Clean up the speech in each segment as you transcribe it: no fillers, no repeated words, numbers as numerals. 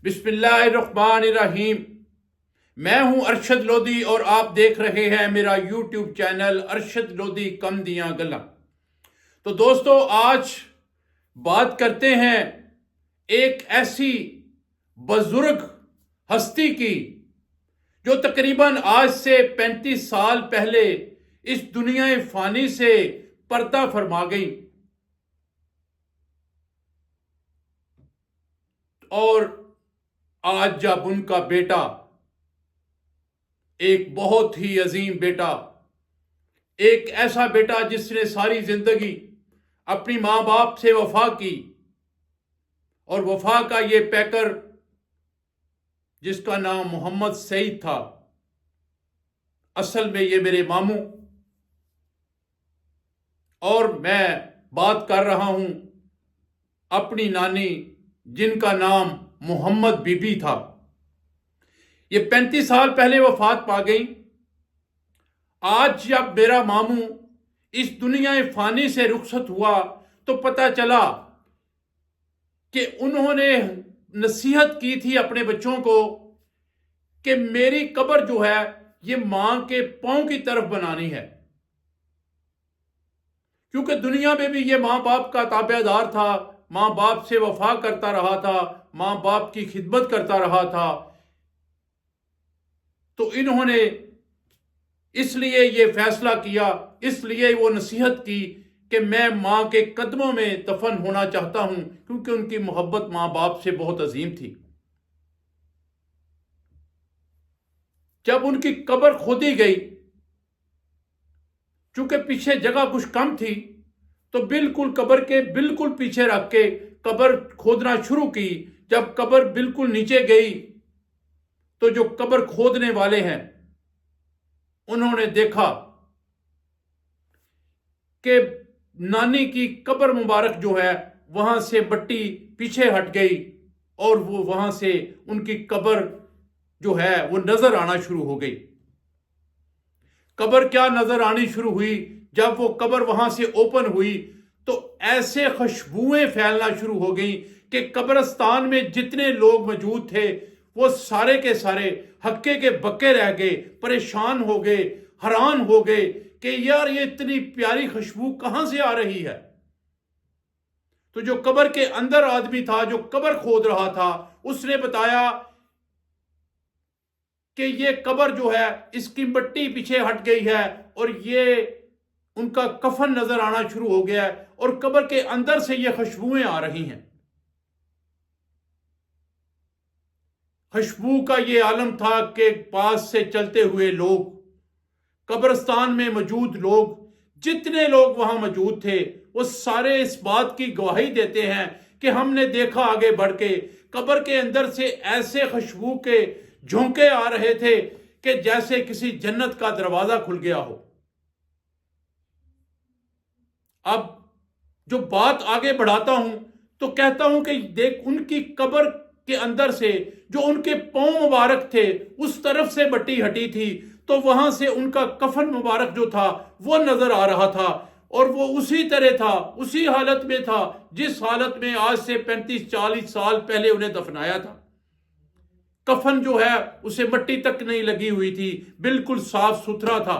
बिस्मिल्लाहिर्रहमानिर्रहीम। मैं हूं अरशद लोधी और आप देख रहे हैं मेरा यूट्यूब चैनल अरशद लोधी कम दियां गल्लां। तो दोस्तों, आज बात करते हैं एक ऐसी बुजुर्ग हस्ती की जो तकरीबन आज से 35 साल पहले इस दुनिया फानी से पर्दा फरमा गई और आज जब उनका बेटा, एक बहुत ही अजीम बेटा, एक ऐसा बेटा जिसने सारी जिंदगी अपनी मां बाप से वफा की और वफा का ये पैकर जिसका नाम मोहम्मद सईद था, असल में ये मेरे मामू, और मैं बात कर रहा हूं अपनी नानी जिनका नाम मोहम्मद बीबी था। ये 35 साल पहले वफात पा गई। आज जब मेरा मामू इस दुनिया फानी से रुखसत हुआ तो पता चला कि उन्होंने नसीहत की थी अपने बच्चों को कि मेरी कब्र जो है ये मां के पांव की तरफ बनानी है, क्योंकि दुनिया में भी ये मां बाप का ताबेदार था, मां बाप से वफा करता रहा था, मां बाप की खिदमत करता रहा था। तो इन्होंने इसलिए ये फैसला किया, इसलिए वो नसीहत की कि मैं मां के कदमों में दफन होना चाहता हूं, क्योंकि उनकी मोहब्बत मां बाप से बहुत अजीम थी। जब उनकी कब्र खोदी गई, चूंकि पीछे जगह कुछ कम थी, तो बिल्कुल कब्र के बिल्कुल पीछे रख के कब्र खोदना शुरू की। जब कब्र बिल्कुल नीचे गई तो जो कब्र खोदने वाले हैं उन्होंने देखा कि नानी की कब्र मुबारक जो है वहां से मट्टी पीछे हट गई और वो वहां से उनकी कब्र जो है वो नजर आना शुरू हो गई। कब्र क्या नजर आनी शुरू हुई, जब वो कब्र वहां से ओपन हुई तो ऐसे खुशबुएं फैलना शुरू हो गई कि कब्रिस्तान में जितने लोग मौजूद थे वो सारे के सारे हक्के के बक्के रह गए, परेशान हो गए, हैरान हो गए कि यार ये इतनी प्यारी खुशबू कहां से आ रही है। तो जो कब्र के अंदर आदमी था, जो कब्र खोद रहा था, उसने बताया कि ये कब्र जो है इसकी मिट्टी पीछे हट गई है और ये उनका कफन नजर आना शुरू हो गया है और कब्र के अंदर से ये खुशबुएं आ रही हैं। खुशबू का ये आलम था कि पास से चलते हुए लोग, कब्रिस्तान में मौजूद लोग, जितने लोग वहां मौजूद थे, वो सारे इस बात की गवाही देते हैं कि हमने देखा आगे बढ़ के कब्र के अंदर से ऐसे खुशबू के झोंके आ रहे थे कि जैसे किसी जन्नत का दरवाजा खुल गया हो। अब जो बात आगे बढ़ाता हूं तो कहता हूं कि देख, उनकी कब्र के अंदर से जो उनके पांव मुबारक थे उस तरफ से मट्टी हटी थी, तो वहां से उनका कफन मुबारक जो था वो नजर आ रहा था और वो उसी तरह था, उसी हालत में था जिस हालत में आज से 35-40 साल पहले उन्हें दफनाया था। कफन जो है उसे मट्टी तक नहीं लगी हुई थी, बिल्कुल साफ सुथरा था।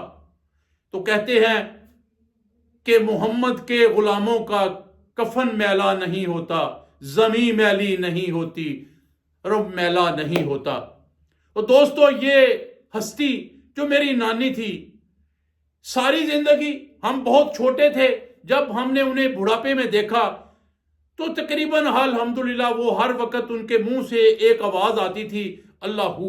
तो कहते हैं कि मोहम्मद के गुलामों का कफन मैला नहीं होता, जमी मैली नहीं होती, रब मैला नहीं होता। तो दोस्तों, ये हस्ती जो मेरी नानी थी, सारी जिंदगी हम बहुत छोटे थे जब हमने उन्हें बुढ़ापे में देखा तो तकरीबन अल्हम्दुलिल्लाह वो हर वक्त उनके मुंह से एक आवाज आती थी, अल्लाहू।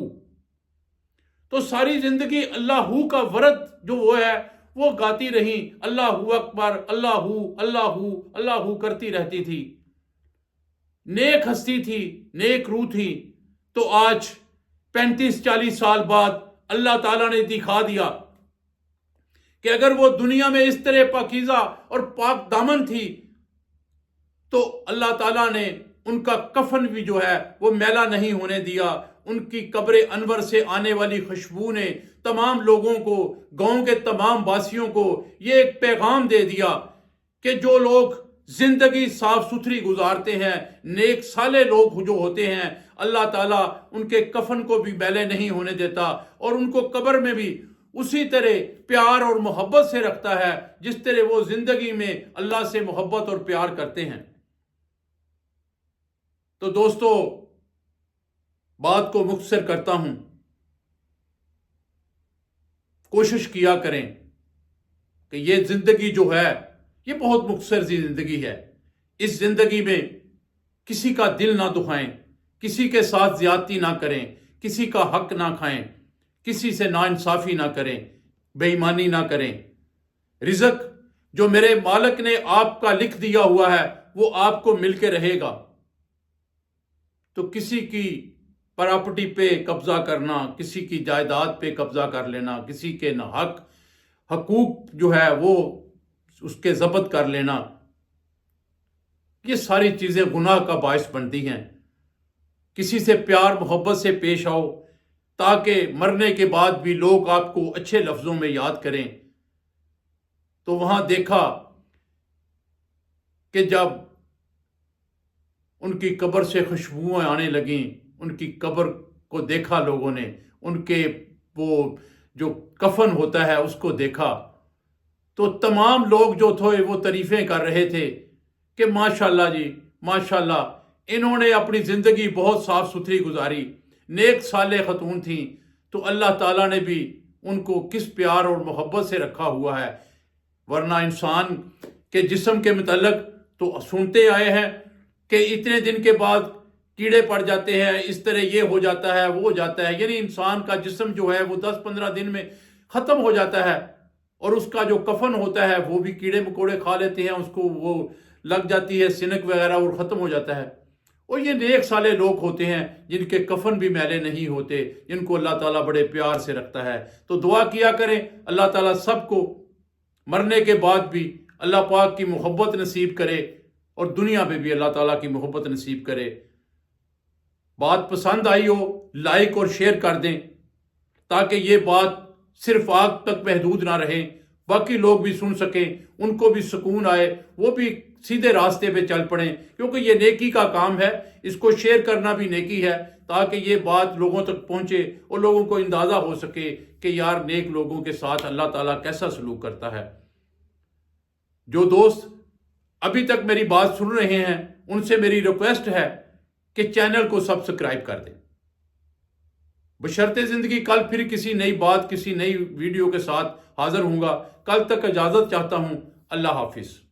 तो सारी जिंदगी अल्लाहू का वर्द जो वो है वो गाती रही, अल्लाहू अकबर, अल्लाहू अल्लाहू अल्लाहू करती रहती थी। नेक हस्ती थी, नेक रूह थी। तो आज 35-40 साल बाद अल्लाह ताला ने दिखा दिया कि अगर वो दुनिया में इस तरह पाकीज़ा और पाक दामन थी तो अल्लाह ताला ने उनका कफन भी जो है वो मैला नहीं होने दिया। उनकी कब्र अनवर से आने वाली खुशबू ने तमाम लोगों को, गांव के तमाम वासियों को ये एक पैगाम दे दिया कि जो लोग जिंदगी साफ सुथरी गुजारते हैं, नेक साले लोग जो होते हैं, اللہ تعالیٰ ان کے کفن کو بھی میلے نہیں ہونے دیتا اور ان کو قبر میں بھی اسی طرح پیار اور محبت سے رکھتا ہے جس طرح وہ زندگی میں اللہ سے محبت اور پیار کرتے ہیں۔ تو دوستو، بات کو مختصر کرتا ہوں، کوشش کیا کریں کہ یہ زندگی جو ہے یہ بہت مختصر سی زندگی ہے۔ اس زندگی میں کسی کا دل نہ دکھائیں، کسی کے ساتھ زیادتی نہ کریں، کسی کا حق نہ کھائیں، کسی سے ناانصافی نہ کریں، بے ایمانی نہ کریں۔ رزق جو میرے مالک نے آپ کا لکھ دیا ہوا ہے وہ آپ کو مل کے رہے گا۔ تو کسی کی پراپرٹی پہ قبضہ کرنا، کسی کی جائیداد پہ قبضہ کر لینا، کسی کے ناحق حقوق جو ہے وہ اس کے ضبط کر لینا، یہ ساری چیزیں گناہ کا باعث بنتی ہیں۔ کسی سے پیار محبت سے پیش آؤ تاکہ مرنے کے بعد بھی لوگ آپ کو اچھے لفظوں میں یاد کریں۔ تو وہاں دیکھا کہ جب ان کی قبر سے خوشبوئیں آنے لگیں، ان کی قبر کو دیکھا لوگوں نے، ان کے وہ جو کفن ہوتا ہے اس کو دیکھا، تو تمام لوگ جو تھے وہ تعریفیں کر رہے تھے کہ ماشاءاللہ جی ماشاءاللہ، انہوں نے اپنی زندگی بہت صاف ستھری گزاری، نیک صالح خاتون تھیں، تو اللہ تعالیٰ نے بھی ان کو کس پیار اور محبت سے رکھا ہوا ہے۔ ورنہ انسان کے جسم کے متعلق تو سنتے آئے ہیں کہ اتنے دن کے بعد کیڑے پڑ جاتے ہیں، اس طرح یہ ہو جاتا ہے، وہ ہو جاتا ہے، یعنی انسان کا جسم جو ہے وہ 10-15 دن میں ختم ہو جاتا ہے، اور اس کا جو کفن ہوتا ہے وہ بھی کیڑے مکوڑے کھا لیتے ہیں، اس کو وہ لگ جاتی ہے سنک وغیرہ اور ختم ہو جاتا ہے۔ اور یہ نیک صالح لوگ ہوتے ہیں جن کے کفن بھی میلے نہیں ہوتے، جن کو اللہ تعالیٰ بڑے پیار سے رکھتا ہے۔ تو دعا کیا کریں اللہ تعالیٰ سب کو مرنے کے بعد بھی اللہ پاک کی محبت نصیب کرے اور دنیا میں بھی اللہ تعالیٰ کی محبت نصیب کرے۔ بات پسند آئی ہو لائک اور شیئر کر دیں تاکہ یہ بات صرف آپ تک محدود نہ رہے، باقی لوگ بھی سن سکیں، ان کو بھی سکون آئے، وہ بھی سیدھے راستے پہ چل پڑیں، کیونکہ یہ نیکی کا کام ہے، اس کو شیئر کرنا بھی نیکی ہے تاکہ یہ بات لوگوں تک پہنچے اور لوگوں کو اندازہ ہو سکے کہ یار نیک لوگوں کے ساتھ اللہ تعالیٰ کیسا سلوک کرتا ہے۔ جو دوست ابھی تک میری بات سن رہے ہیں ان سے میری ریکویسٹ ہے کہ چینل کو سبسکرائب کر دیں۔ بشرط زندگی کل پھر کسی نئی بات، کسی نئی ویڈیو کے ساتھ حاضر ہوں گا۔ کل تک اجازت چاہتا ہوں۔ اللہ حافظ۔